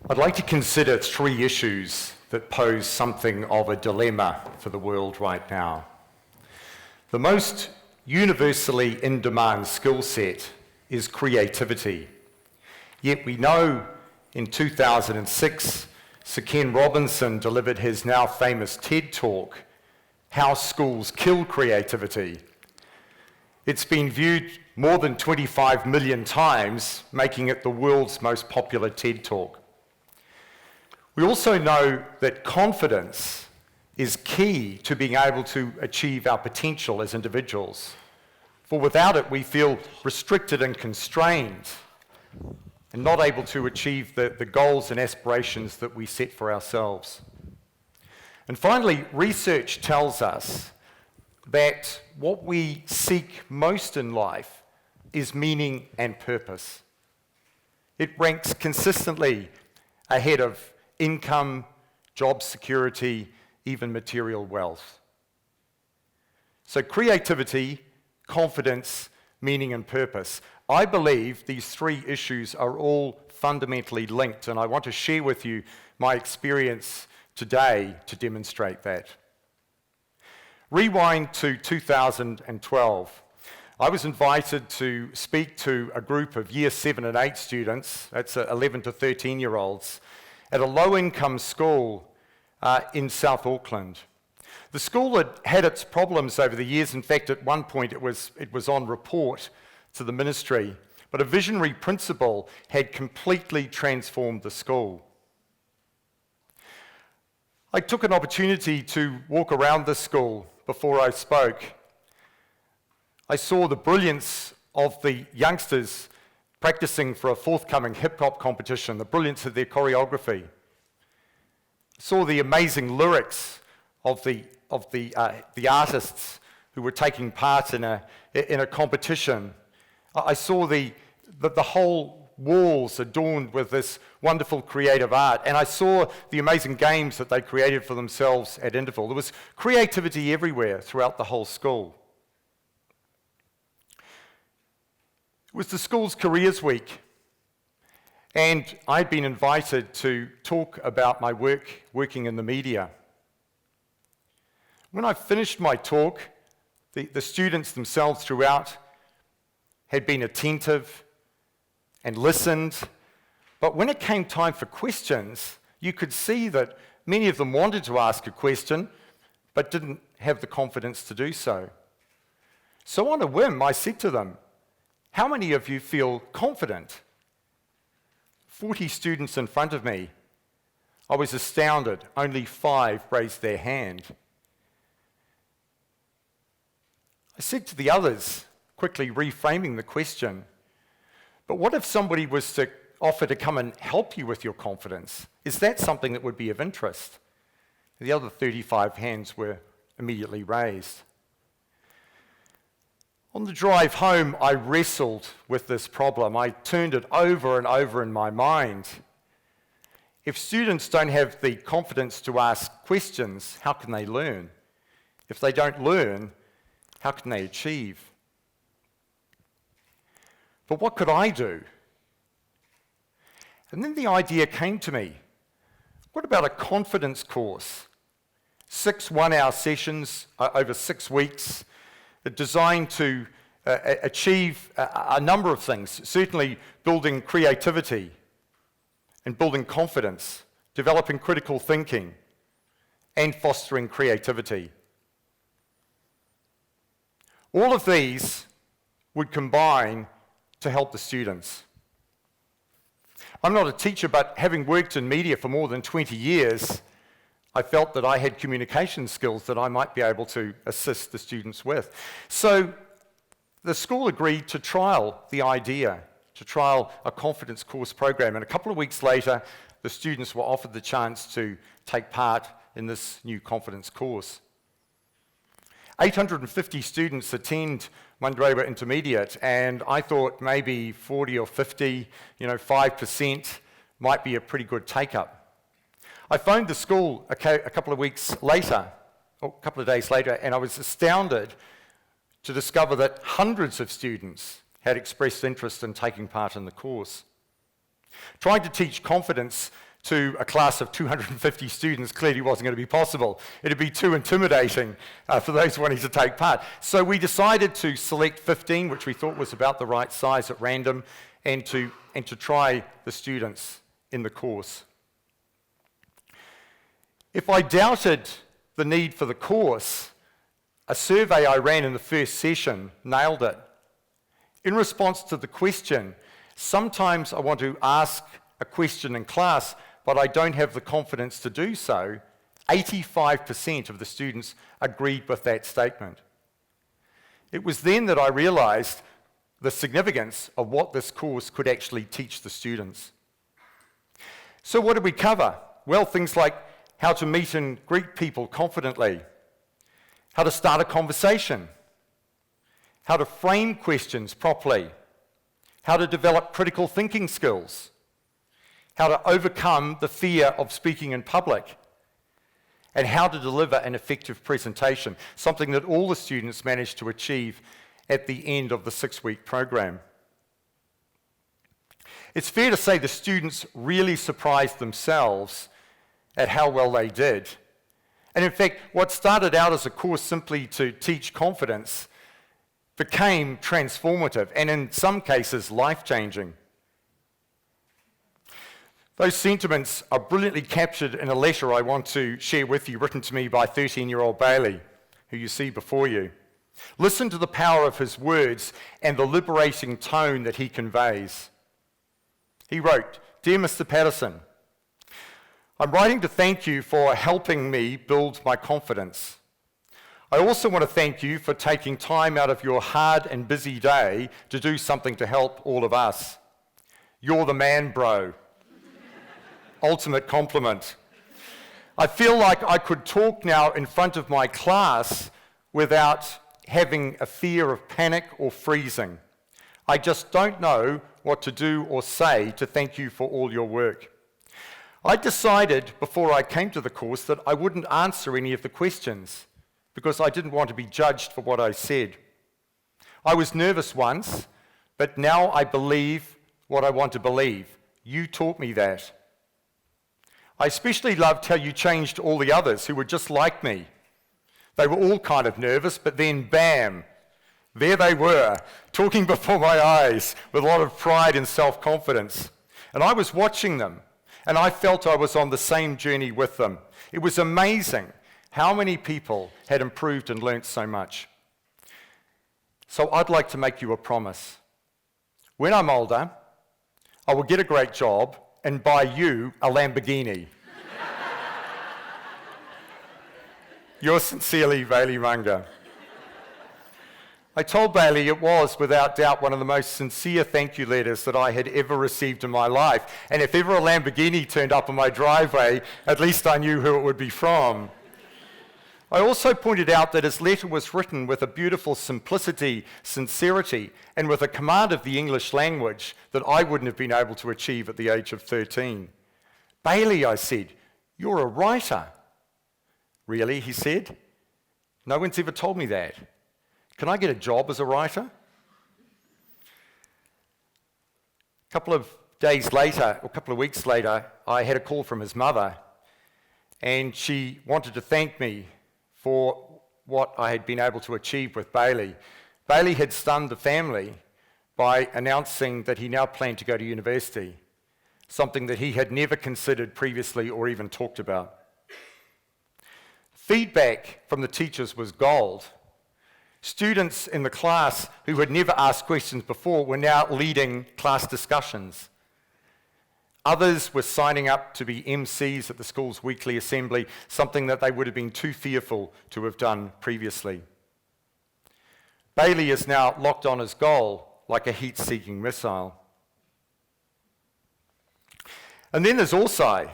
I'd like to consider three issues that pose something of a dilemma for the world right now. The most universally in-demand skill set is creativity. Yet we know in 2006, Sir Ken Robinson delivered his now famous TED Talk, How Schools Kill Creativity. It's been viewed more than 25 million times, making it the world's most popular TED Talk. We also know that confidence is key to being able to achieve our potential as individuals. For without it, we feel restricted and constrained and not able to achieve the goals and aspirations that we set for ourselves. And finally, research tells us that what we seek most in life is meaning and purpose. It ranks consistently ahead of income, job security, even material wealth. So creativity, confidence, meaning and purpose. I believe these three issues are all fundamentally linked, and I want to share with you my experience today to demonstrate that. Rewind to 2012. I was invited to speak to a group of Year 7 and 8 students, that's 11 to 13-year-olds, at a low-income school in South Auckland. The school had had its problems over the years. In fact, at one point it was on report to the ministry, but a visionary principal had completely transformed the school. I took an opportunity to walk around the school before I spoke. I saw the brilliance of the youngsters practicing for a forthcoming hip-hop competition, the brilliance of their choreography. Saw the amazing lyrics of the artists who were taking part in a competition. I saw the whole walls adorned with this wonderful creative art, and I saw the amazing games that they created for themselves at interval. There was creativity everywhere throughout the whole school. It was the school's Careers Week, and I'd been invited to talk about my working in the media. When I finished my talk, the students themselves throughout had been attentive and listened, but when it came time for questions, you could see that many of them wanted to ask a question, but didn't have the confidence to do so. So on a whim, I said to them, "How many of you feel confident?" 40 students in front of me. I was astounded. Only 5 raised their hand. I said to the others, quickly reframing the question, "But what if somebody was to offer to come and help you with your confidence? Is that something that would be of interest?" The other 35 hands were immediately raised. On the drive home, I wrestled with this problem. I turned it over and over in my mind. If students don't have the confidence to ask questions, how can they learn? If they don't learn, how can they achieve? But what could I do? And then the idea came to me. What about a confidence course? 6 one-hour sessions over 6 weeks, designed to achieve a number of things, certainly building creativity and building confidence, developing critical thinking, and fostering creativity. All of these would combine to help the students. I'm not a teacher, but having worked in media for more than 20 years, I felt that I had communication skills that I might be able to assist the students with. So the school agreed to trial the idea, to trial a confidence course program. And a couple of weeks later, the students were offered the chance to take part in this new confidence course. 850 students attend Mundarewa Intermediate, and I thought maybe 40 or 50, 5% might be a pretty good take-up. I phoned the school a couple of weeks later, or a couple of days later, and I was astounded to discover that hundreds of students had expressed interest in taking part in the course. Trying to teach confidence to a class of 250 students clearly wasn't going to be possible. It'd be too intimidating for those wanting to take part. So we decided to select 15, which we thought was about the right size at random, and to try the students in the course. If I doubted the need for the course, a survey I ran in the first session nailed it. In response to the question, sometimes I want to ask a question in class, but I don't have the confidence to do so, 85% of the students agreed with that statement. It was then that I realized the significance of what this course could actually teach the students. So what did we cover? Well, things like how to meet and greet people confidently, how to start a conversation, how to frame questions properly, how to develop critical thinking skills, how to overcome the fear of speaking in public, and how to deliver an effective presentation, something that all the students managed to achieve at the end of the 6-week program. It's fair to say the students really surprised themselves at how well they did. And in fact, what started out as a course simply to teach confidence became transformative and in some cases life-changing. Those sentiments are brilliantly captured in a letter I want to share with you, written to me by 13-year-old Bailey, who you see before you. Listen to the power of his words and the liberating tone that he conveys. He wrote, "Dear Mr. Patterson, I'm writing to thank you for helping me build my confidence. I also want to thank you for taking time out of your hard and busy day to do something to help all of us. You're the man, bro." Ultimate compliment. I feel like I could talk now in front of my class without having a fear of panic or freezing. I just don't know what to do or say to thank you for all your work. I decided before I came to the course that I wouldn't answer any of the questions because I didn't want to be judged for what I said. I was nervous once, but now I believe what I want to believe. You taught me that. I especially loved how you changed all the others who were just like me. They were all kind of nervous, but then bam, there they were, talking before my eyes with a lot of pride and self-confidence. And I was watching them, and I felt I was on the same journey with them. It was amazing how many people had improved and learnt so much. So I'd like to make you a promise. When I'm older, I will get a great job and buy you a Lamborghini. Yours sincerely, Bailey Munger. I told Bailey it was, without doubt, one of the most sincere thank you letters that I had ever received in my life. And if ever a Lamborghini turned up in my driveway, at least I knew who it would be from. I also pointed out that his letter was written with a beautiful simplicity, sincerity, and with a command of the English language that I wouldn't have been able to achieve at the age of 13. "Bailey," I said, "you're a writer." "Really?" he said. "No one's ever told me that. Can I get a job as a writer?" A couple of days later, or a couple of weeks later, I had a call from his mother, and she wanted to thank me for what I had been able to achieve with Bailey. Bailey had stunned the family by announcing that he now planned to go to university, something that he had never considered previously or even talked about. Feedback from the teachers was gold. Students in the class who had never asked questions before were now leading class discussions. Others were signing up to be MCs at the school's weekly assembly, something that they would have been too fearful to have done previously. Bailey is now locked on his goal like a heat-seeking missile. And then there's Orsai,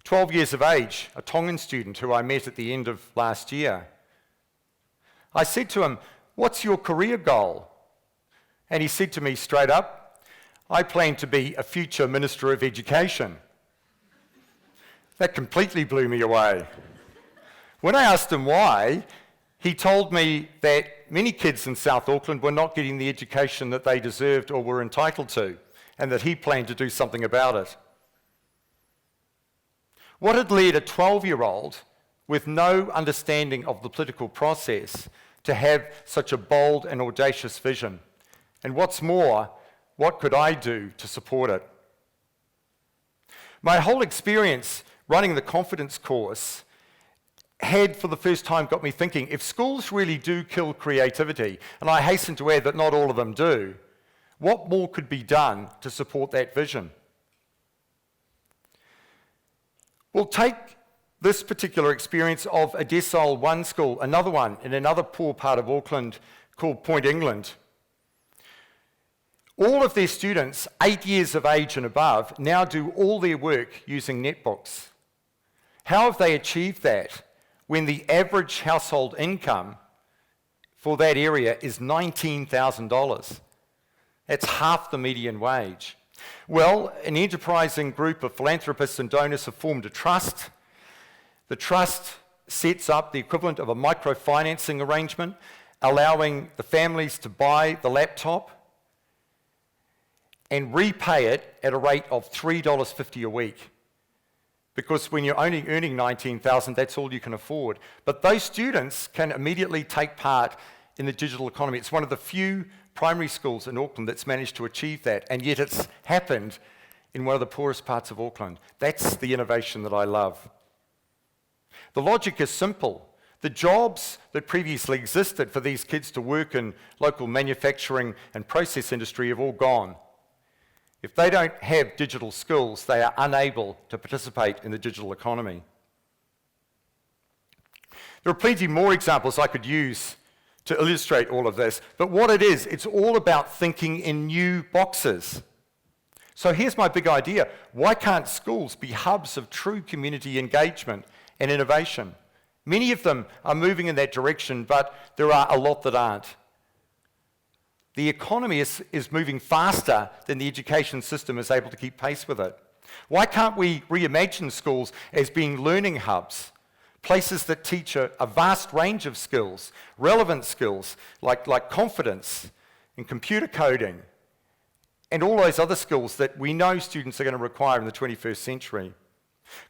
12 years of age, a Tongan student who I met at the end of last year. I said to him, "What's your career goal?" And he said to me straight up, "I plan to be a future Minister of Education." That completely blew me away. When I asked him why, he told me that many kids in South Auckland were not getting the education that they deserved or were entitled to, and that he planned to do something about it. What had led a 12-year-old with no understanding of the political process to have such a bold and audacious vision? And what's more, what could I do to support it? My whole experience running the confidence course had for the first time got me thinking, if schools really do kill creativity, and I hasten to add that not all of them do, what more could be done to support that vision? Well, take this particular experience of a Decile 1 school, another one in another poor part of Auckland called Point England. All of their students, 8 years of age and above, now do all their work using netbooks. How have they achieved that when the average household income for that area is $19,000? That's half the median wage. Well, an enterprising group of philanthropists and donors have formed a trust. The trust sets up the equivalent of a microfinancing arrangement, allowing the families to buy the laptop and repay it at a rate of $3.50 a week. Because when you're only earning $19,000, that's all you can afford. But those students can immediately take part in the digital economy. It's one of the few primary schools in Auckland that's managed to achieve that, and yet it's happened in one of the poorest parts of Auckland. That's the innovation that I love. The logic is simple. The jobs that previously existed for these kids to work in local manufacturing and process industry have all gone. If they don't have digital skills, they are unable to participate in the digital economy. There are plenty more examples I could use to illustrate all of this, but what it is, it's all about thinking in new boxes. So here's my big idea. Why can't schools be hubs of true community engagement and innovation? Many of them are moving in that direction, but there are a lot that aren't. The economy is moving faster than the education system is able to keep pace with it. Why can't we reimagine schools as being learning hubs, places that teach a vast range of skills, relevant skills like confidence and computer coding and all those other skills that we know students are going to require in the 21st century?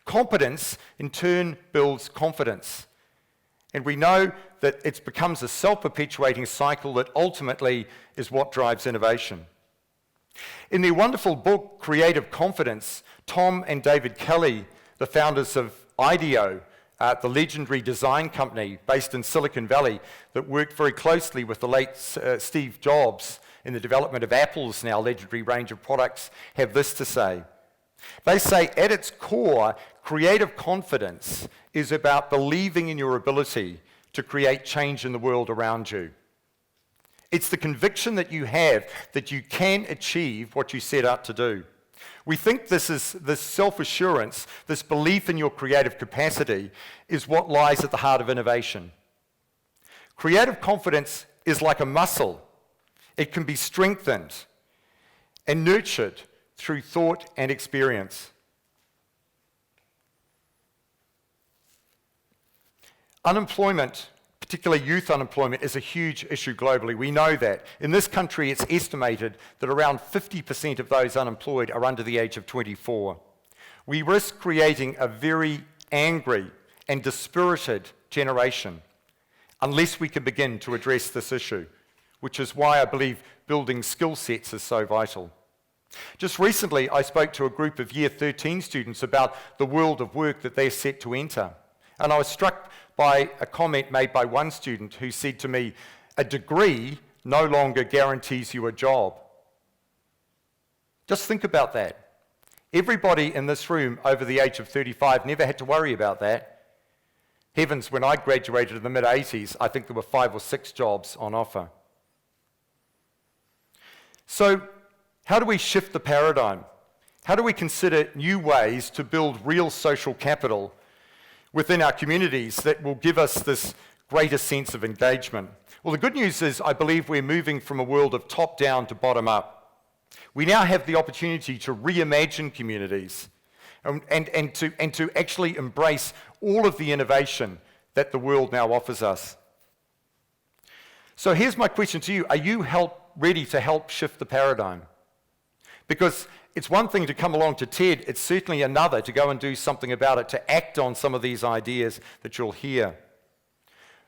Competence, in turn, builds confidence. And we know that it becomes a self-perpetuating cycle that ultimately is what drives innovation. In their wonderful book, Creative Confidence, Tom and David Kelly, the founders of IDEO, the legendary design company based in Silicon Valley that worked very closely with the late Steve Jobs in the development of Apple's now legendary range of products, have this to say. They say, at its core, creative confidence is about believing in your ability to create change in the world around you. It's the conviction that you have that you can achieve what you set out to do. We think this self-assurance, this belief in your creative capacity, is what lies at the heart of innovation. Creative confidence is like a muscle. It can be strengthened and nurtured through thought and experience. Unemployment, particularly youth unemployment, is a huge issue globally. We know that. In this country, it's estimated that around 50% of those unemployed are under the age of 24. We risk creating a very angry and dispirited generation unless we can begin to address this issue, which is why I believe building skill sets is so vital. Just recently, I spoke to a group of Year 13 students about the world of work that they're set to enter. And I was struck by a comment made by one student who said to me, "A degree no longer guarantees you a job." Just think about that. Everybody in this room over the age of 35 never had to worry about that. Heavens, when I graduated in the mid-80s, I think there were 5 or 6 jobs on offer. So, how do we shift the paradigm? How do we consider new ways to build real social capital within our communities that will give us this greater sense of engagement? Well, the good news is I believe we're moving from a world of top-down to bottom-up. We now have the opportunity to reimagine communities and to actually embrace all of the innovation that the world now offers us. So here's my question to you. Are you ready to help shift the paradigm? Because it's one thing to come along to TED, it's certainly another to go and do something about it, to act on some of these ideas that you'll hear.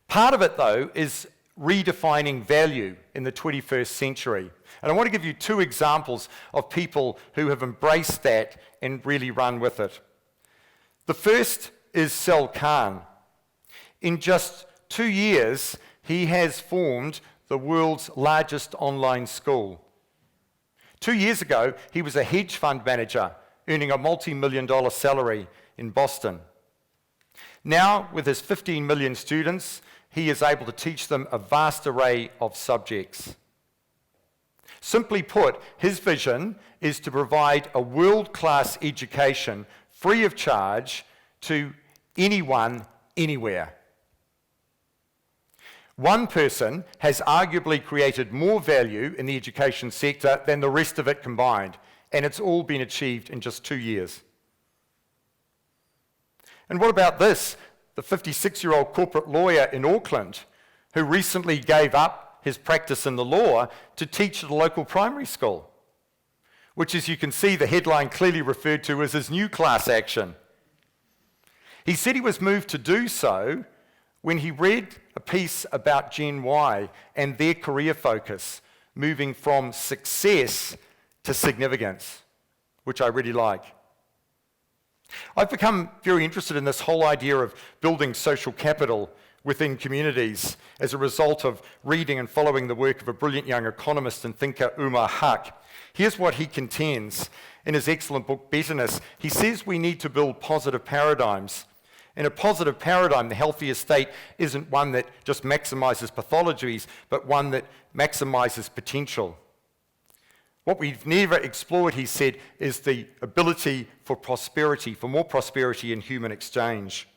Part of it, though, is redefining value in the 21st century. And I want to give you two examples of people who have embraced that and really run with it. The first is Sal Khan. In just 2 years, he has formed the world's largest online school. 2 years ago, he was a hedge fund manager earning a multi-million-dollar salary in Boston. Now, with his 15 million students, he is able to teach them a vast array of subjects. Simply put, his vision is to provide a world-class education free of charge to anyone, anywhere. One person has arguably created more value in the education sector than the rest of it combined, and it's all been achieved in just 2 years. And what about this? The 56-year-old corporate lawyer in Auckland who recently gave up his practice in the law to teach at a local primary school, which, as you can see, the headline clearly referred to as his new class action. He said he was moved to do so when he read a piece about Gen Y and their career focus, moving from success to significance, which I really like. I've become very interested in this whole idea of building social capital within communities as a result of reading and following the work of a brilliant young economist and thinker, Umar Huq. Here's what he contends in his excellent book, Betterness. He says we need to build positive paradigms. In a positive paradigm, the healthiest state isn't one that just maximizes pathologies, but one that maximizes potential. What we've never explored, he said, is the ability for prosperity, for more prosperity in human exchange.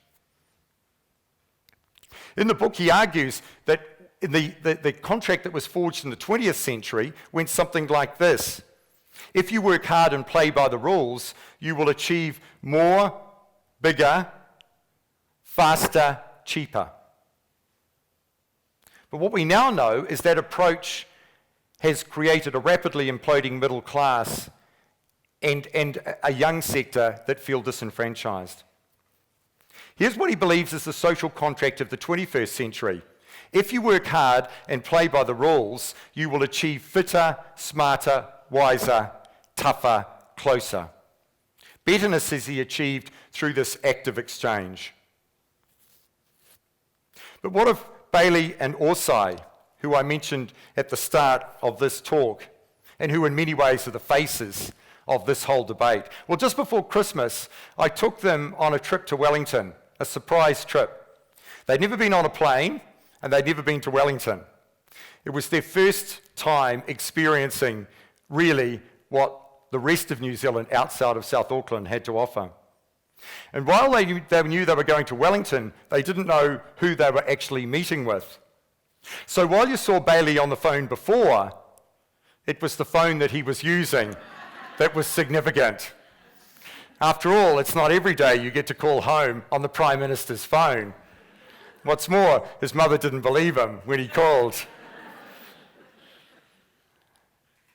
In the book, he argues that the contract that was forged in the 20th century went something like this. If you work hard and play by the rules, you will achieve more, bigger, faster, cheaper. But what we now know is that approach has created a rapidly imploding middle class and a young sector that feel disenfranchised. Here's what he believes is the social contract of the 21st century. If you work hard and play by the rules, you will achieve fitter, smarter, wiser, tougher, closer. Betterness is he achieved through this active exchange. But what of Bailey and Orsai, who I mentioned at the start of this talk, and who in many ways are the faces of this whole debate? Well, just before Christmas, I took them on a trip to Wellington, a surprise trip. They'd never been on a plane, and they'd never been to Wellington. It was their first time experiencing really what the rest of New Zealand outside of South Auckland had to offer. And while they knew they were going to Wellington, they didn't know who they were actually meeting with. So while you saw Bailey on the phone before, it was the phone that he was using that was significant. After all, it's not every day you get to call home on the Prime Minister's phone. What's more, his mother didn't believe him when he called.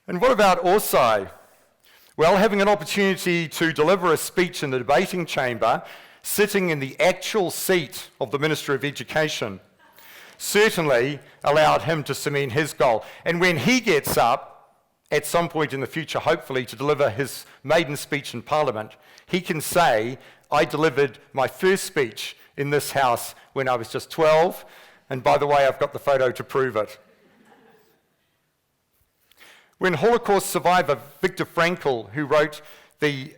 And what about Orsai? Well, having an opportunity to deliver a speech in the debating chamber, sitting in the actual seat of the Minister of Education, certainly allowed him to cement his goal. And when he gets up, at some point in the future, hopefully, to deliver his maiden speech in Parliament, he can say, I delivered my first speech in this House when I was just 12, and by the way, I've got the photo to prove it. When Holocaust survivor Viktor Frankl, who wrote the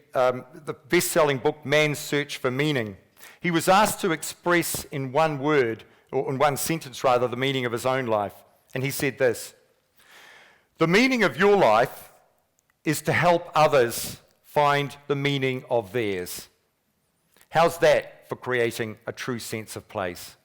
best-selling book Man's Search for Meaning, he was asked to express in one word, or in one sentence rather, the meaning of his own life. And he said this: the meaning of your life is to help others find the meaning of theirs. How's that for creating a true sense of place?